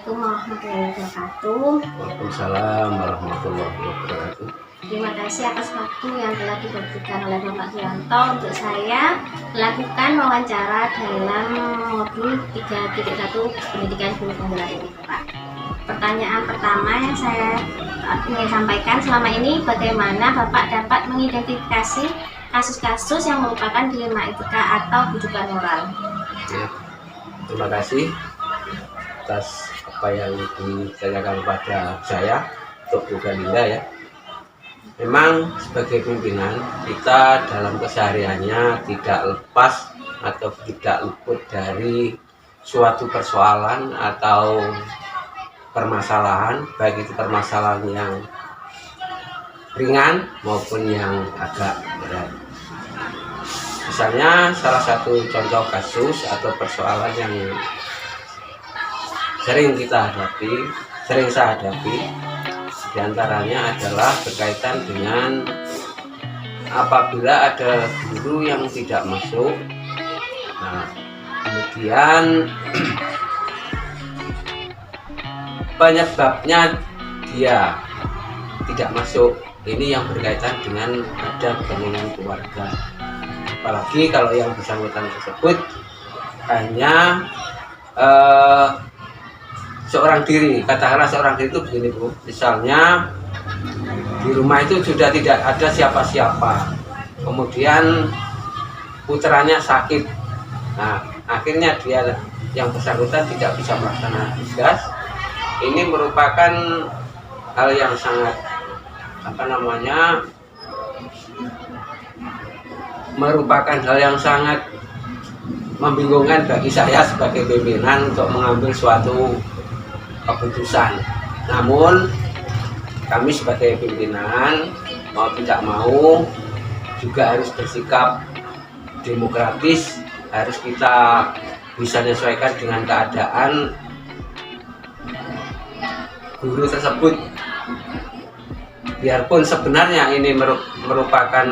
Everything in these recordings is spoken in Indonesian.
Warahmatullahi wabarakatuh. Waalaikumsalam warahmatullahi wabarakatuh. Terima kasih atas waktu yang telah diberikan oleh Bapak Suyanto untuk saya melakukan wawancara dalam modul 3.1 pendidikan guru penggerak ini, Bapak. Pertanyaan pertama yang saya ingin sampaikan selama ini, bagaimana Bapak dapat mengidentifikasi kasus-kasus yang merupakan dilema etika atau bujukan moral? Ya, terima kasih atas apa yang ditanyakan kepada saya untuk Bu Galinda ya. Memang sebagai pimpinan kita dalam kesehariannya tidak lepas atau tidak luput dari suatu persoalan atau permasalahan, baik itu permasalahan yang ringan maupun yang agak berat. Misalnya salah satu contoh kasus atau persoalan yang sering saya hadapi diantaranya adalah berkaitan dengan apabila ada guru yang tidak masuk. Nah, kemudian penyebabnya dia tidak masuk ini yang berkaitan dengan ada hubungan keluarga. Apalagi kalau yang bersangkutan tersebut hanya seorang diri, katakanlah seorang diri itu begini Bu, misalnya di rumah itu sudah tidak ada siapa-siapa, kemudian putranya sakit. Nah, akhirnya dia yang bersangkutan tidak bisa melaksanakan tugas. Ini merupakan hal yang sangat merupakan hal yang sangat membingungkan bagi saya sebagai pimpinan untuk mengambil suatu keputusan. Namun kami sebagai pimpinan mau tidak mau juga harus bersikap demokratis, harus kita bisa menyesuaikan dengan keadaan guru tersebut. Biarpun sebenarnya ini merupakan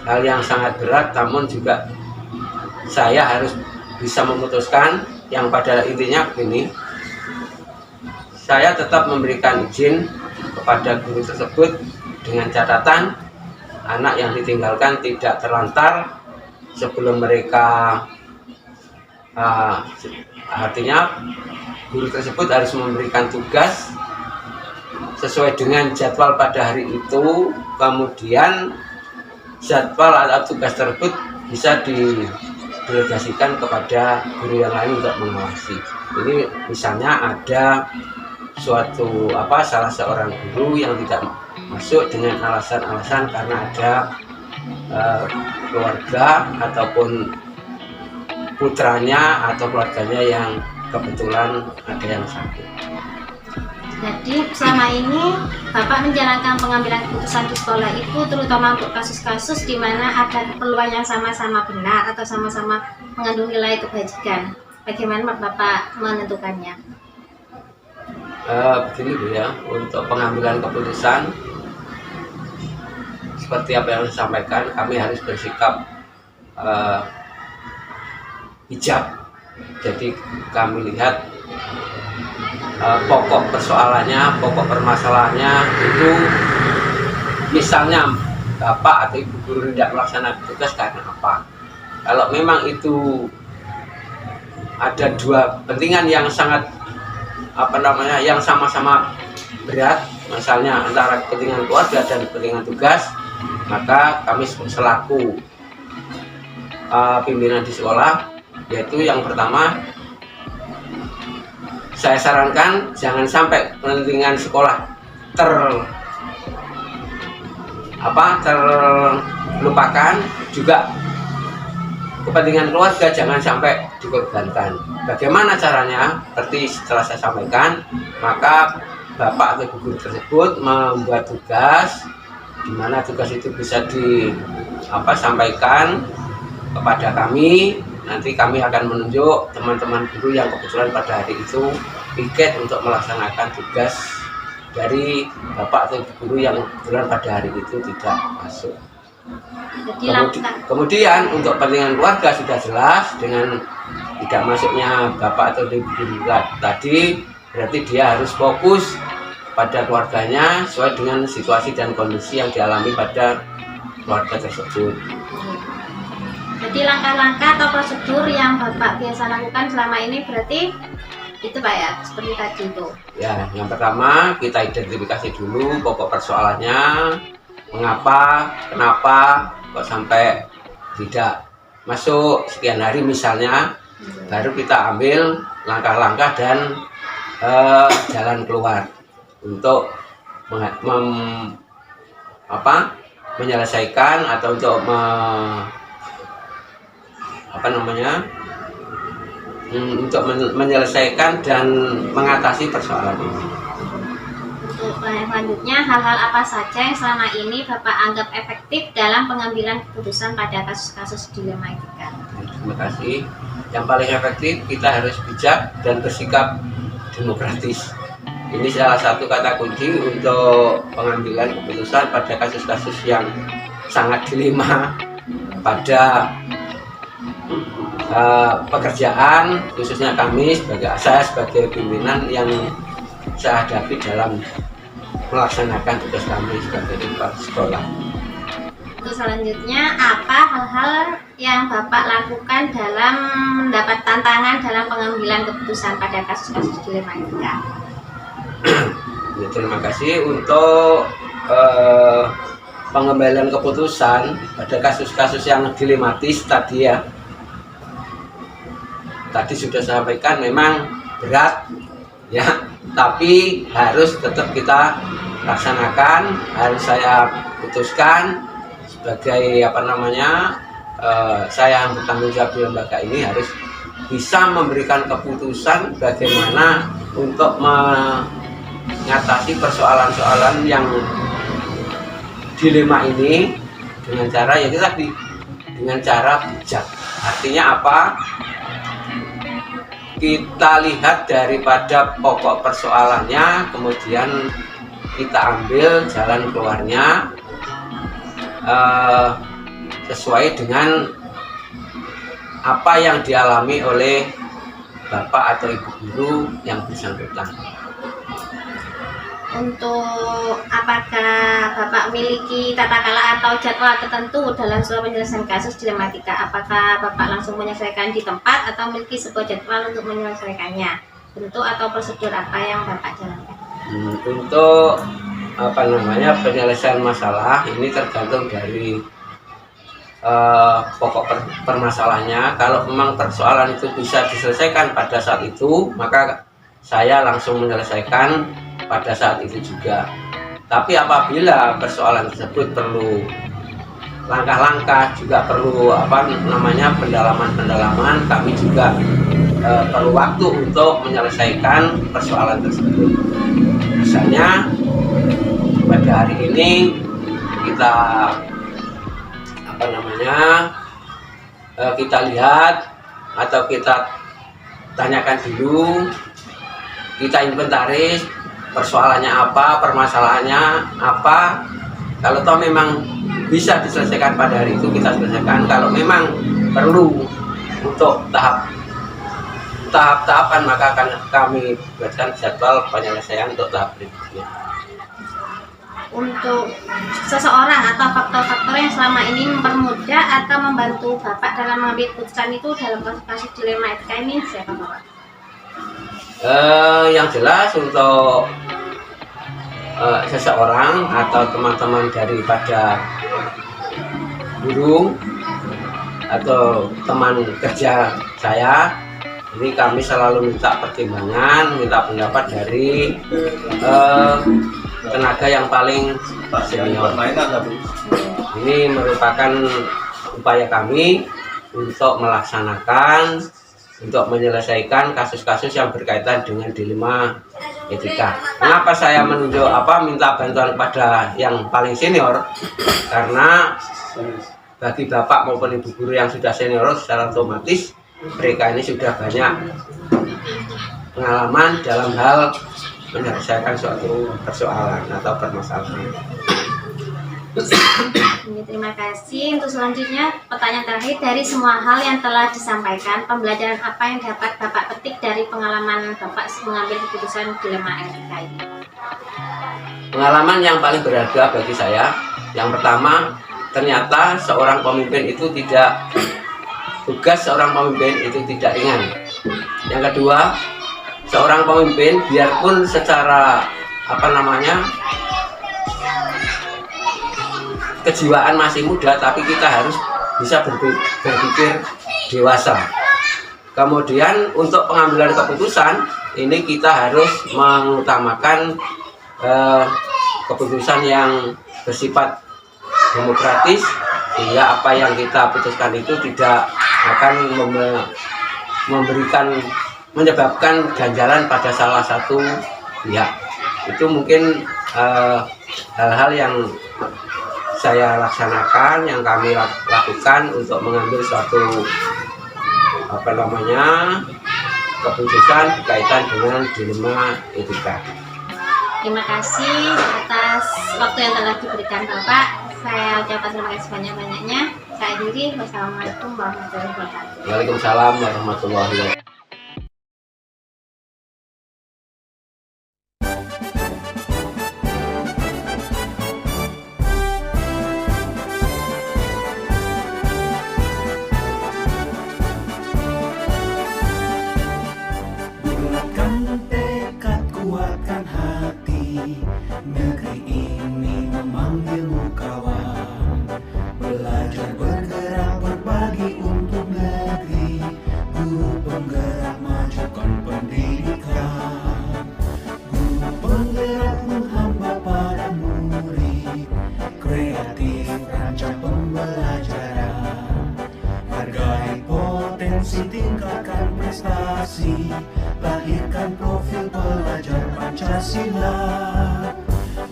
hal yang sangat berat, namun juga saya harus bisa memutuskan yang pada intinya begini. Saya tetap memberikan izin kepada guru tersebut dengan catatan anak yang ditinggalkan tidak terlantar sebelum mereka artinya guru tersebut harus memberikan tugas sesuai dengan jadwal pada hari itu, kemudian jadwal atau tugas tersebut bisa didelegasikan kepada guru yang lain untuk mengawasi. Ini misalnya ada salah seorang guru yang tidak masuk dengan alasan-alasan karena ada keluarga ataupun putranya atau keluarganya yang kebetulan ada yang sakit. Jadi selama ini Bapak menjalankan pengambilan keputusan di sekolah itu terutama untuk kasus-kasus di mana ada keperluan yang sama-sama benar atau sama-sama mengandung nilai kebajikan. Bagaimana Bapak menentukannya? Begini Bu ya, untuk pengambilan keputusan seperti apa yang saya sampaikan, kami harus bersikap bijak. Jadi kami lihat pokok persoalannya, pokok permasalahannya itu, misalnya Bapak atau Ibu guru tidak melaksanakan tugas karena apa. Kalau memang itu ada dua kepentingan yang sangat yang sama-sama berat, misalnya antara kepentingan keluarga dan kepentingan tugas, maka kami selaku pimpinan di sekolah, yaitu yang pertama saya sarankan jangan sampai kepentingan sekolah terlupakan, juga kepentingan keluarga jangan sampai dikorbankan. Bagaimana caranya? Seperti setelah saya sampaikan, maka Bapak atau guru tersebut membuat tugas, di mana tugas itu bisa disampaikan kepada kami. Nanti kami akan menunjuk teman-teman guru yang kebetulan pada hari itu piket untuk melaksanakan tugas dari bapak atau guru yang kebetulan pada hari itu tidak masuk. Kemudian untuk kepentingan keluarga sudah jelas, dengan tidak masuknya bapak atau ibu guru tadi berarti dia harus fokus pada keluarganya sesuai dengan situasi dan kondisi yang dialami pada keluarga tersebut. Jadi langkah-langkah atau prosedur yang bapak biasa lakukan selama ini berarti itu Pak ya, seperti tadi itu. Ya, yang pertama kita identifikasi dulu pokok persoalannya, mengapa, kenapa kok sampai tidak masuk sekian hari misalnya, baru kita ambil langkah-langkah dan jalan keluar untuk menyelesaikan atau untuk untuk menyelesaikan dan mengatasi persoalan ini. Untuk selanjutnya, hal-hal apa saja yang selama ini Bapak anggap efektif dalam pengambilan keputusan pada kasus-kasus dilema etika? Terima kasih. Yang paling efektif, kita harus bijak dan bersikap demokratis. Ini salah satu kata kunci untuk pengambilan keputusan pada kasus-kasus yang sangat dilema pada pekerjaan, khususnya saya sebagai pimpinan yang saya hadapi dalam melaksanakan tugas kami sebagai kepala sekolah. Untuk selanjutnya, apa hal-hal yang Bapak lakukan dalam mendapat tantangan dalam pengambilan keputusan pada kasus-kasus dilema etika? Ya, terima kasih. Untuk pengambilan keputusan pada kasus-kasus yang dilematis tadi ya, tadi sudah saya sampaikan memang berat ya, tapi harus tetap kita laksanakan, harus saya putuskan sebagai saya yang bertanggung jawab di lembaga ini, harus bisa memberikan keputusan bagaimana untuk mengatasi persoalan-persoalan yang dilema ini dengan cara ya tadi, dengan cara bijak. Artinya apa? Kita lihat daripada pokok persoalannya, kemudian kita ambil jalan keluarnya sesuai dengan apa yang dialami oleh bapak atau ibu guru yang bersangkutan. Untuk apakah Bapak memiliki tata cara atau jadwal tertentu dalam sebuah penyelesaian kasus dilematika? Apakah Bapak langsung menyelesaikan di tempat atau memiliki sebuah jadwal untuk menyelesaikannya? Bentuk atau prosedur apa yang Bapak jalankan? Untuk penyelesaian masalah ini tergantung dari pokok permasalahannya. Kalau memang persoalan itu bisa diselesaikan pada saat itu, maka saya langsung menyelesaikan pada saat itu juga. Tapi apabila persoalan tersebut perlu langkah-langkah, juga perlu pendalaman-pendalaman, kami juga perlu waktu untuk menyelesaikan persoalan tersebut. Misalnya pada hari ini kita kita lihat atau kita tanyakan dulu, kita inventaris persoalannya apa, permasalahannya apa. Kalau toh memang bisa diselesaikan pada hari itu, kita selesaikan. Kalau memang perlu untuk tahap-tahapan, maka akan kami buatkan jadwal penyelesaian untuk tahap berikutnya. Untuk seseorang atau faktor-faktor yang selama ini mempermudah atau membantu Bapak dalam mengambil keputusan itu dalam kasus dilema etika ini siapa Bapak? Yang jelas untuk seseorang atau teman-teman daripada guru atau teman kerja saya, ini kami selalu minta pertimbangan, minta pendapat dari tenaga yang paling senior. Ini merupakan upaya kami untuk melaksanakan, untuk menyelesaikan kasus-kasus yang berkaitan dengan dilema etika. Kenapa saya minta bantuan pada yang paling senior? Karena bagi bapak maupun ibu guru yang sudah senior, secara otomatis mereka ini sudah banyak pengalaman dalam hal menyelesaikan suatu persoalan atau permasalahan. Terima kasih. Untuk selanjutnya, pertanyaan terakhir, dari semua hal yang telah disampaikan, pembelajaran apa yang dapat Bapak petik dari pengalaman Bapak mengambil keputusan dilema etika ini? Pengalaman yang paling berharga bagi saya, yang pertama, ternyata seorang pemimpin itu tugas seorang pemimpin itu tidak ringan. Yang kedua, seorang pemimpin biarpun secara kejiwaan masih muda, tapi kita harus bisa berpikir dewasa. Kemudian untuk pengambilan keputusan ini kita harus mengutamakan keputusan yang bersifat demokratis, sehingga apa yang kita putuskan itu tidak akan menyebabkan ganjalan pada salah satu pihak. Itu mungkin hal-hal yang saya laksanakan, yang kami lakukan untuk mengambil suatu keputusan berkaitan dengan dilema etika. Terima kasih atas waktu yang telah diberikan Bapak. Saya ucapkan terima kasih banyak-banyaknya. Saya akhiri. Wassalamualaikum warahmatullahi wabarakatuh. Waalaikumsalam warahmatullahi wabarakatuh. Negeri ini memanggilmu kawan, belajar bergerak berbagi untuk negeri, guru penggerak majukan pendidikan, guru penggerak menghamba para murid, kreatif rancang pembelajaran, hargai potensi tingkatkan prestasi, lahirkan profil pelajar Pancasila.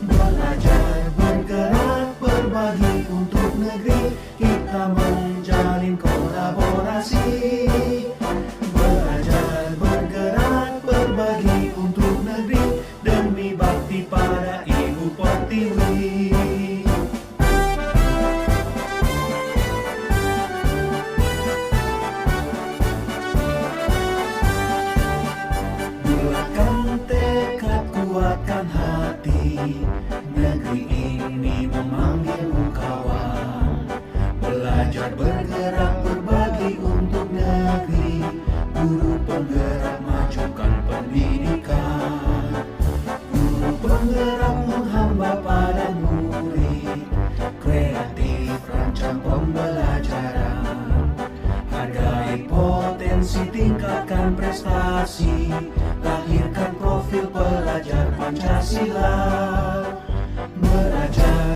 Belajar bergerak berbagi untuk negeri, kita menjalin kolaborasi. Belajar bergerak berbagi untuk negeri, demi bakti pada Ibu Pertiwi. Bulatkan tekad, kuatkan hati, negeri ini memanggilmu kawan, belajar bergerak berbagi untuk negeri, guru penggerak majukan pendidikan, guru penggerak menghamba pada murid, kreatif rancang pembelajaran, hargai potensi tingkatkan prestasi, lahirkan profil pelajar Pancasila.